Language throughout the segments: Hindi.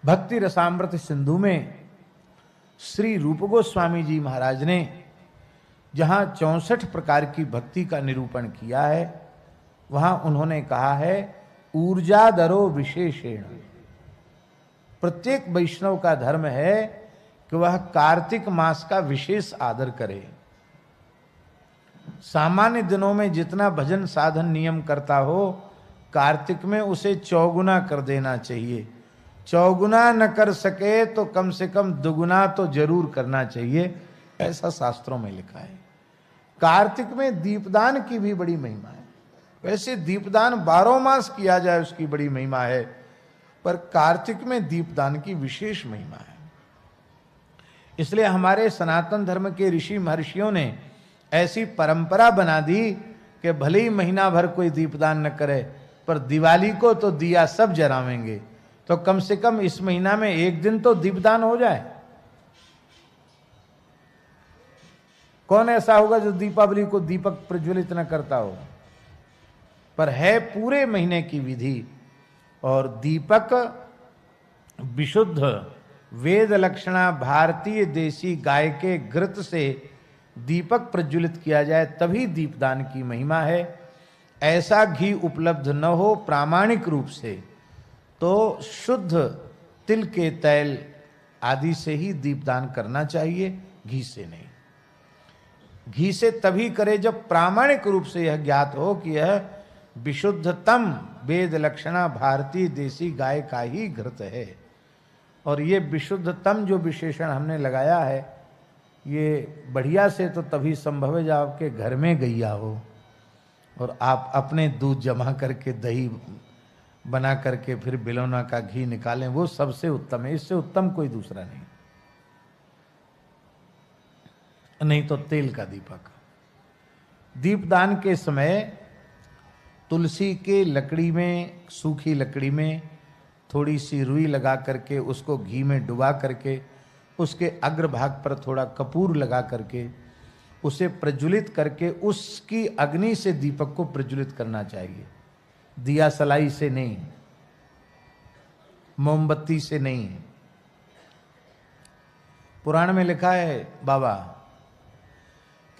भक्ति रसामृत सिंधु में श्री रूप गोस्वामी जी महाराज ने जहां 64 प्रकार की भक्ति का निरूपण किया है, वहां उन्होंने कहा है ऊर्जाधरो विशेषेण। प्रत्येक वैष्णव का धर्म है कि वह कार्तिक मास का विशेष आदर करे। सामान्य दिनों में जितना भजन साधन नियम करता हो, कार्तिक में उसे चौगुना कर देना चाहिए। चौगुना न कर सके तो कम से कम दुगुना तो जरूर करना चाहिए, ऐसा शास्त्रों में लिखा है। कार्तिक में दीपदान की भी बड़ी महिमा है। वैसे दीपदान 12 मास किया जाए उसकी बड़ी महिमा है, पर कार्तिक में दीपदान की विशेष महिमा है। इसलिए हमारे सनातन धर्म के ऋषि महर्षियों ने ऐसी परंपरा बना दी कि भले ही महीना भर कोई दीपदान न करे, पर दिवाली को तो दिया सब जलावेंगे, तो कम से कम इस महीना में एक दिन तो दीपदान हो जाए। कौन ऐसा होगा जो दीपावली को दीपक प्रज्वलित न करता हो? पर है पूरे महीने की विधि। और दीपक विशुद्ध वेद लक्षणा भारतीय देसी गाय के घृत से दीपक प्रज्वलित किया जाए तभी दीपदान की महिमा है। ऐसा घी उपलब्ध न हो प्रामाणिक रूप से तो शुद्ध तिल के तेल आदि से ही दीपदान करना चाहिए, घी से नहीं। घी से तभी करे जब प्रामाणिक रूप से यह ज्ञात हो कि यह विशुद्धतम वेद लक्षणा भारतीय देसी गाय का ही घृत है। और ये विशुद्धतम जो विशेषण हमने लगाया है, ये बढ़िया से तो तभी संभव है जब आपके घर में गैया हो और आप अपने दूध जमा करके दही बना करके फिर बिलौना का घी निकालें, वो सबसे उत्तम है। इससे उत्तम कोई दूसरा नहीं। नहीं तो तेल का दीपक। दीपदान के समय तुलसी के लकड़ी में, सूखी लकड़ी में थोड़ी सी रुई लगा करके उसको घी में डुबा करके उसके अग्रभाग पर थोड़ा कपूर लगा करके उसे प्रज्वलित करके उसकी अग्नि से दीपक को प्रज्वलित करना चाहिए। दिया सलाई से नहीं, मोमबत्ती से नहीं। पुराण में लिखा है बाबा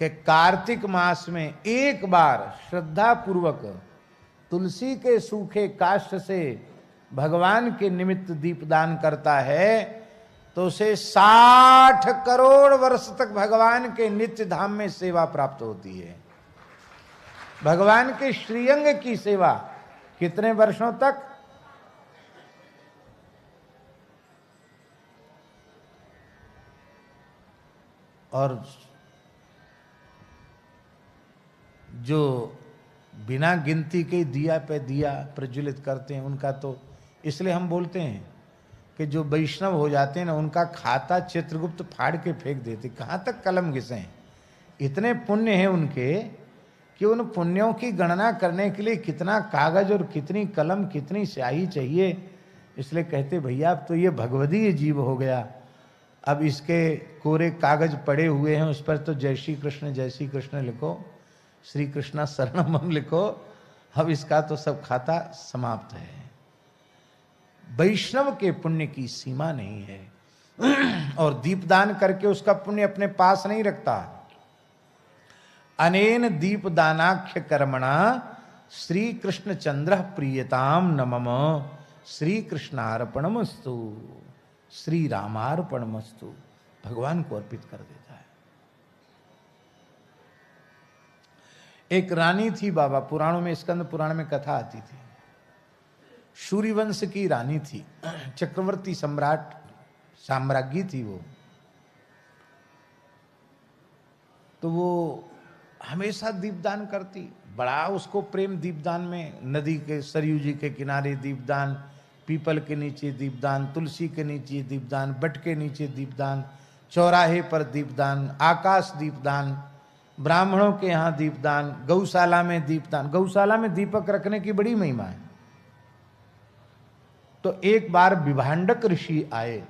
कि कार्तिक मास में एक बार श्रद्धा पूर्वक तुलसी के सूखे काष्ठ से भगवान के निमित्त दीपदान करता है तो उसे 60 करोड़ वर्ष तक भगवान के नित्य धाम में सेवा प्राप्त होती है। भगवान के श्रीअंग की सेवा कितने वर्षों तक? और जो बिना गिनती के दिया पे दिया प्रज्वलित करते हैं उनका तो, इसलिए हम बोलते हैं कि जो वैष्णव हो जाते हैं ना, उनका खाता चित्रगुप्त फाड़ के फेंक देते। कहाँ तक कलम घिसें? इतने पुण्य हैं उनके कि उन पुण्यों की गणना करने के लिए कितना कागज और कितनी कलम कितनी स्याही चाहिए। इसलिए कहते भैया अब तो ये भगवदीय जीव हो गया, अब इसके कोरे कागज पड़े हुए हैं, उस पर तो जय श्री कृष्ण लिखो, श्री कृष्णा शरणम लिखो, अब इसका तो सब खाता समाप्त है। वैष्णव के पुण्य की सीमा नहीं है और दीपदान करके उसका पुण्य अपने पास नहीं रखता। अनेन दीपदानाख्य कर्मणा श्री कृष्ण चंद्र प्रियताम नमम श्री कृष्णार्पणमस्तु श्री रामार्पणमस्तु, भगवान को अर्पित कर देता है। एक रानी थी बाबा, पुराणों में, स्कंद पुराण में कथा आती थी। सूर्यवंश की रानी थी, चक्रवर्ती सम्राट साम्राज्ञी थी वो। तो वो हमेशा दीपदान करती, बड़ा उसको प्रेम दीपदान में। नदी के सरयू जी के किनारे दीपदान, पीपल के नीचे दीपदान, तुलसी के नीचे दीपदान, बट के नीचे दीपदान, चौराहे पर दीपदान, आकाश दीपदान, ब्राह्मणों के यहाँ दीपदान, गौशाला में दीपदान। गौशाला में दीपक रखने की बड़ी महिमा है। तो एक बार विभांडक ऋषि आए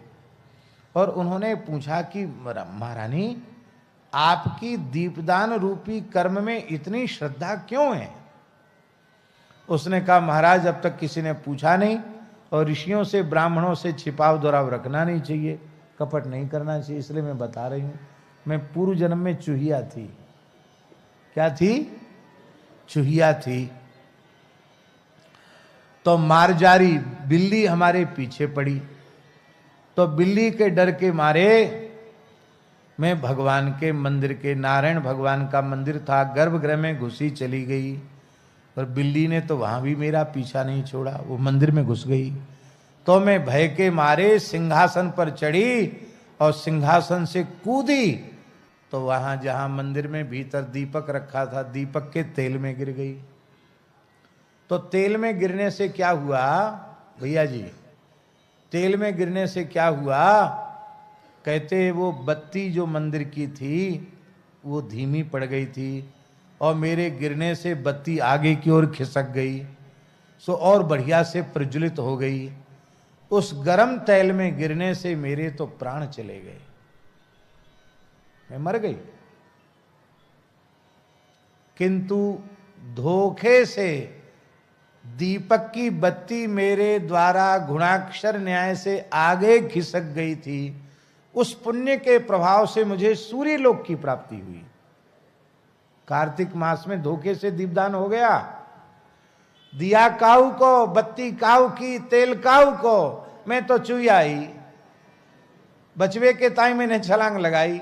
और उन्होंने पूछा कि महारानी आपकी दीपदान रूपी कर्म में इतनी श्रद्धा क्यों है? उसने कहा महाराज अब तक किसी ने पूछा नहीं और ऋषियों से ब्राह्मणों से छिपाव दुराव रखना नहीं चाहिए, कपट नहीं करना चाहिए। इसलिए मैं बता रही हूं, मैं पूर्व जन्म में चूहिया थी। क्या थी? चूहिया थी। तो मारजारी बिल्ली हमारे पीछे पड़ी, तो बिल्ली के डर के मारे मैं भगवान के मंदिर के, नारायण भगवान का मंदिर था, गर्भगृह में घुसी चली गई। पर बिल्ली ने तो वहां भी मेरा पीछा नहीं छोड़ा, वो मंदिर में घुस गई। तो मैं भय के मारे सिंहासन पर चढ़ी और सिंहासन से कूदी, तो वहां जहां मंदिर में भीतर दीपक रखा था, दीपक के तेल में गिर गई। तो तेल में गिरने से क्या हुआ भैया जी? तेल में गिरने से क्या हुआ? कहते वो बत्ती जो मंदिर की थी वो धीमी पड़ गई थी, और मेरे गिरने से बत्ती आगे की ओर खिसक गई, सो और बढ़िया से प्रज्वलित हो गई। उस गरम तेल में गिरने से मेरे तो प्राण चले गए, मैं मर गई। किंतु धोखे से दीपक की बत्ती मेरे द्वारा गुणाक्षर न्याय से आगे खिसक गई थी। उस पुण्य के प्रभाव से मुझे सूर्य लोक की प्राप्ति हुई। कार्तिक मास में धोखे से दीपदान हो गया, दिया काऊ को, बत्ती काऊ की, तेल काऊ को, मैं तो चूया ही। बचवे के ताई मैंने छलांग लगाई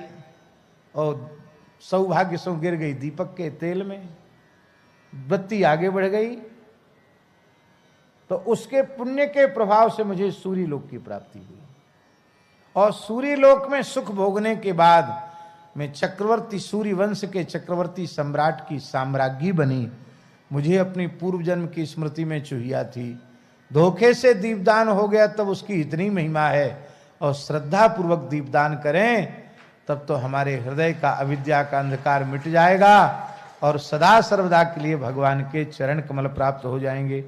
और सौभाग्य से गिर गई दीपक के तेल में, बत्ती आगे बढ़ गई। तो उसके पुण्य के प्रभाव से मुझे सूर्य लोक की प्राप्ति हुई, और सूर्य लोक में सुख भोगने के बाद मैं चक्रवर्ती, सूर्य वंश के चक्रवर्ती सम्राट की साम्राज्ञी बनी। मुझे अपनी पूर्व जन्म की स्मृति में चूहिया थी, धोखे से दीपदान हो गया, तब उसकी इतनी महिमा है। और श्रद्धा पूर्वक दीपदान करें तब तो हमारे हृदय का अविद्या का अंधकार मिट जाएगा, और सदा सर्वदा के लिए भगवान के चरण कमल प्राप्त हो जाएंगे।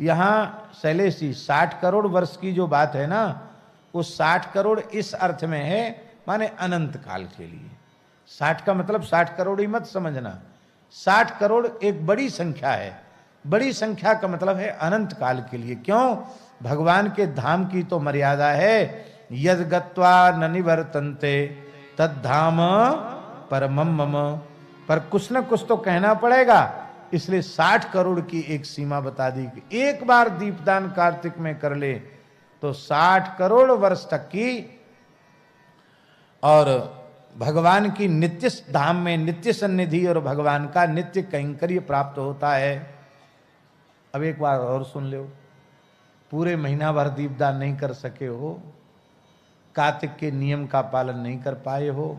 यहाँ शैलेश जी 60 करोड़ वर्ष की जो बात है ना, वो 60 करोड़ इस अर्थ में है, माने अनंत काल के लिए। 60 का मतलब 60 करोड़ ही मत समझना, 60 करोड़ एक बड़ी संख्या है। बड़ी संख्या का मतलब है अनंत काल के लिए। क्यों? भगवान के धाम की तो मर्यादा है, यद गत्वा न निवर्तन्ते तद धाम परमम मम। पर कुछ न कुछ तो कहना पड़ेगा, इसलिए 60 करोड़ की एक सीमा बता दी कि एक बार दीपदान कार्तिक में कर ले तो 60 करोड़ वर्ष तक की, और भगवान की नित्य धाम में नित्य सन्निधि और भगवान का नित्य कैंकर्य प्राप्त होता है। अब एक बार और सुन लो, पूरे महीना भर दीपदान नहीं कर सके हो, कार्तिक के नियम का पालन नहीं कर पाए हो,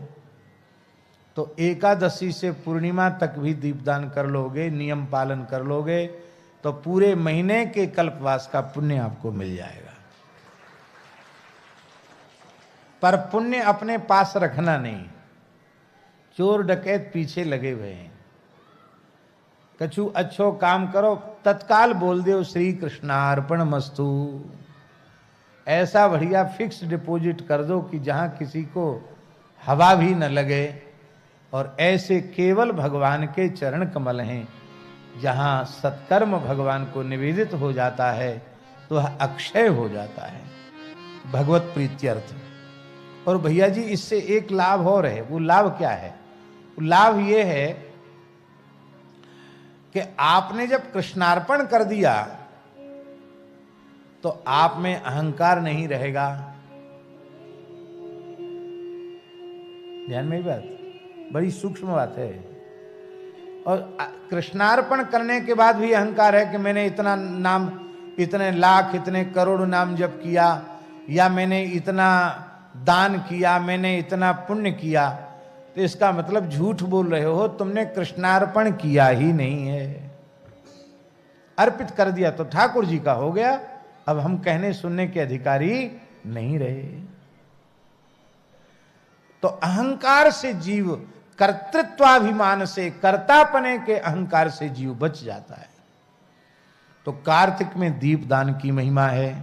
तो एकादशी से पूर्णिमा तक भी दीपदान कर लोगे, नियम पालन कर लोगे, तो पूरे महीने के कल्पवास का पुण्य आपको मिल जाएगा। पर पुण्य अपने पास रखना नहीं, चोर डकैत पीछे लगे हुए हैं। कछु अच्छो काम करो, तत्काल बोल दो श्री कृष्णार्पण मस्तु। ऐसा बढ़िया फिक्स डिपॉजिट कर दो कि जहां किसी को हवा भी न लगे, और ऐसे केवल भगवान के चरण कमल हैं, जहां सत्कर्म भगवान को निवेदित हो जाता है तो वह अक्षय हो जाता है भगवत प्रीत्यर्थ। और भैया जी इससे एक लाभ और है। वो लाभ क्या है? वो लाभ ये है कि आपने जब कृष्णार्पण कर दिया तो आप में अहंकार नहीं रहेगा। ध्यान में ही बात, बड़ी सूक्ष्म बात है। और कृष्णार्पण करने के बाद भी अहंकार है कि मैंने इतना नाम, इतने लाख, इतने करोड़ नाम जप किया, या मैंने इतना दान किया, मैंने इतना पुण्य किया, तो इसका मतलब झूठ बोल रहे हो, तुमने कृष्णार्पण किया ही नहीं है। अर्पित कर दिया तो ठाकुर जी का हो गया, अब हम कहने सुनने के अधिकारी नहीं रहे। तो अहंकार से जीव, कर्तृत्वाभिमान से, कर्तापने के अहंकार से जीव बच जाता है। तो कार्तिक में दीपदान की महिमा है।